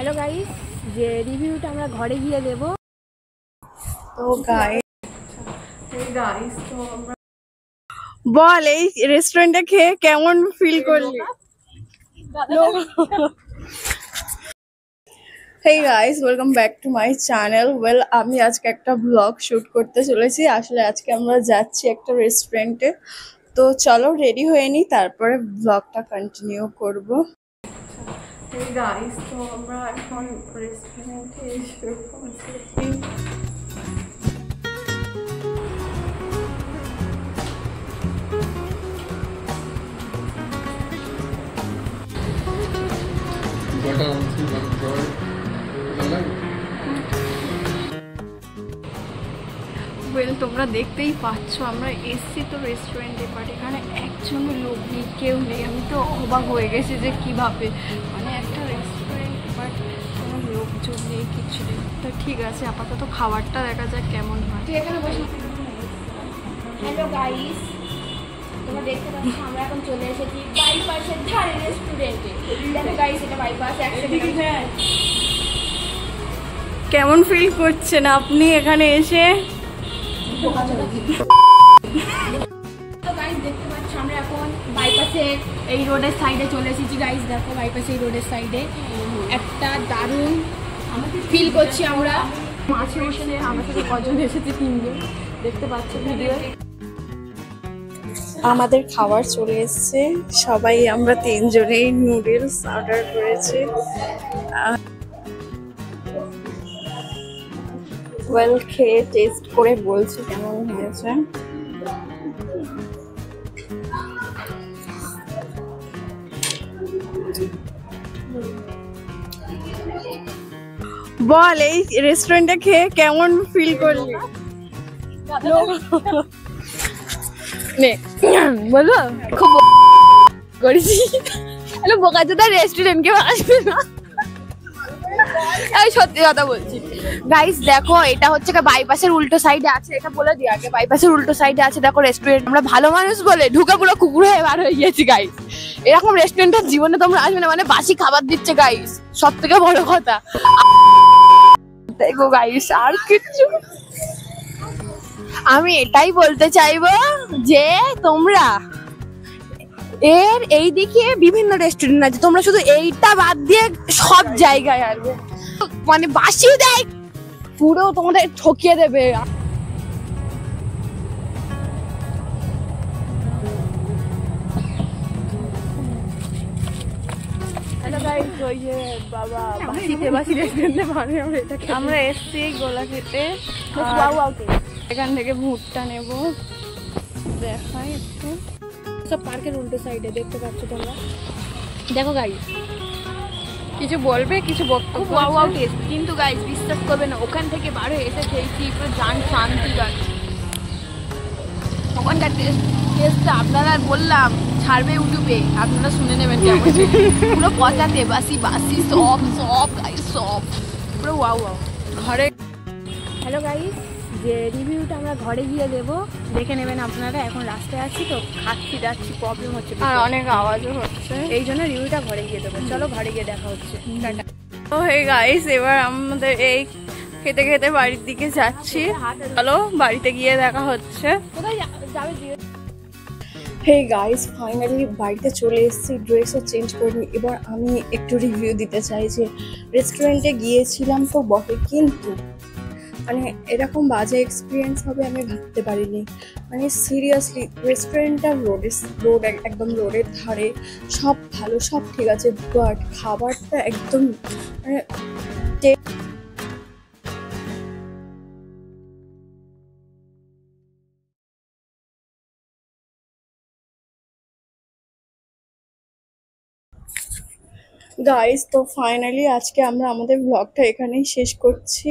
Hello guys, যে রিভিউটা আমরা ঘরে গিয়ে দেব। তো গাইস তো আমরা বল এই রেস্টুরেন্টে খেয়ে কেমন ফিল করলি? Hey guys, welcome back to my channel. Well, আমি আজকে একটা ব্লগ শুট করতে চলেছি। আসলে আজকে আমরা যাচ্ছি একটা রেস্টুরেন্টে, তো চলো রেডি হয়ে নিই, তারপরে ব্লগটা কন্টিনিউ করব। হেই গাইস, তো আমরা এখন রেস্টুরেন্টে এসে পৌঁছেছি। ওয়েল, তোমরা দেখতেই পাচ্ছ আমরা এসছি তো রেস্টুরেন্টে, বাট এখানে একজন লোক নেই, কেউ নেই। আমি তো অবাক হয়ে গেছি যে কীভাবে, মানে একটা রেস্টুরেন্ট বাট কোনো লোকজন নেই, কিছু নেই। তো ঠিক আছে, আপাতত খাবারটা দেখা যাক কেমন হয়। তুই এখানে বসে। হ্যালো গাইস, তোমরা দেখতে পাচ্ছ আমরা এখন চলে এসেছি বাইপাসের ধারে রেস্টুরেন্টে। দেখো গাইস, এটা বাইপাস। কেমন ফিল করছেন আপনি এখানে এসে? তো গাইস দেখতে পাচ্ছ আমরা এখন বাইপাসের এই রোডের সাইডে চলে এসেছি। গাইস দেখো, বাইপাসের এই রোডের সাইডে একটা দারুণ ফিল করছি আমরা। মাছে বসে আমার সাথে কজন এসেছি, 3 জন, দেখতে পাচ্ছ ভিডিও। আমাদের খাবার চলে এসছে, সবাই আমরা 3 জনেই নুডলস অর্ডার করেছি। ওয়েল, খেয়ে টেস্ট করে বলছি কেমন হয়েছে। বল এই রেস্টুরেন্টে খেয়ে কেমন ফিল করলি? বলো, খুব করেছি। হ্যালো বোকাচোদা, রেস্টুরেন্ট কেউ আসবে না, আমি সত্যি কথা বলছি। গাইস দেখো, এটা হচ্ছে বাইপাসের উল্টো সাইডে আছে। এটা বলে দিই আগে, বাইপাসের উল্টো সাইডে আছে দেখো রেস্টুরেন্ট। আমরা ভালো মানুষ বলে ঢুকে পুরো কুকুর হয়ে বার হয়ে গেছি গাইস। এরকম রেস্টুরেন্টের জীবনে তোমরা আসবে না, মানে বাসি খাবার দিচ্ছে গাইস, সব থেকে বড় কথা। দেখো গাইস, আর কিছু আমি এটাই বলতে চাইবো যে তোমরা এই দিকে বিভিন্ন রেস্টুরেন্ট আছে, তোমরা শুধু এইটা বাদ দিয়ে সব জায়গায় আসবে, মানে বাসি দেয়, পুরো তোমাদের ঠকিয়ে দেবে। আমরা এসছি গোলা খেতে, এখান থেকে ভুট্টা নেবো। দেখাই একটু, সব পার্কের উল্টো সাইডে দেখতে পাচ্ছ তোমরা। দেখো গাইস, কিছু বলবে, কিছু বক্তব্য? ওয়াও টেস্ট, কিন্তু গাইস বিশ্বাস করবে না, ওখান থেকে বার হয়ে এসে খেয়েছি, পুরো জান শান্তি গাছ। ওখানকার টেস্টটা আপনারা বললাম ছাড়বে ইউটিউবে, আপনারা শুনে নেবেন কেমন। পুরো পচাতে বাসি বাসি সব গাইস, সব পুরো ওয়াও। ঘরে হ্যালো গাইস, যে রিভিউটা আমরা ঘরে গিয়ে দেবো, দেখে নেবেন আপনারা। এখন রাস্তায় আছি তো, খাচ্ছি যাচ্ছি, প্রবলেম হচ্ছে আর অনেক আওয়াজও হচ্ছে, এই জন্য রিভিউটা ঘরে গিয়ে দেবো। চলো ঘরে গিয়ে দেখা হচ্ছে, টাটা। ও হে গাইস, এবার আমাদের এই খেতে খেতে বাড়ির দিকে যাচ্ছি। চলো বাড়িতে গিয়ে দেখা হচ্ছে। কোথায় যাবে? হে গাইস, ফাইনালি বাড়িতে চলে এসেছি, ড্রেসও চেঞ্জ করিনি। এবার আমি একটু রিভিউ দিতে চাই যে রেস্টুরেন্টে গিয়েছিলাম তো বটে, কিন্তু মানে এরকম বাজে এক্সপিরিয়েন্স হবে আমি ভাবতে পারিনি। মানে সিরিয়াসলি, রেস্টুরেন্টটা রোড একদম রোডের ধারে, সব ভালো, সব ঠিক আছে, বাট খাবারটা একদম মানে গাইস। তো ফাইনালি আজকে আমরা আমাদের ব্লগটা এখানেই শেষ করছি।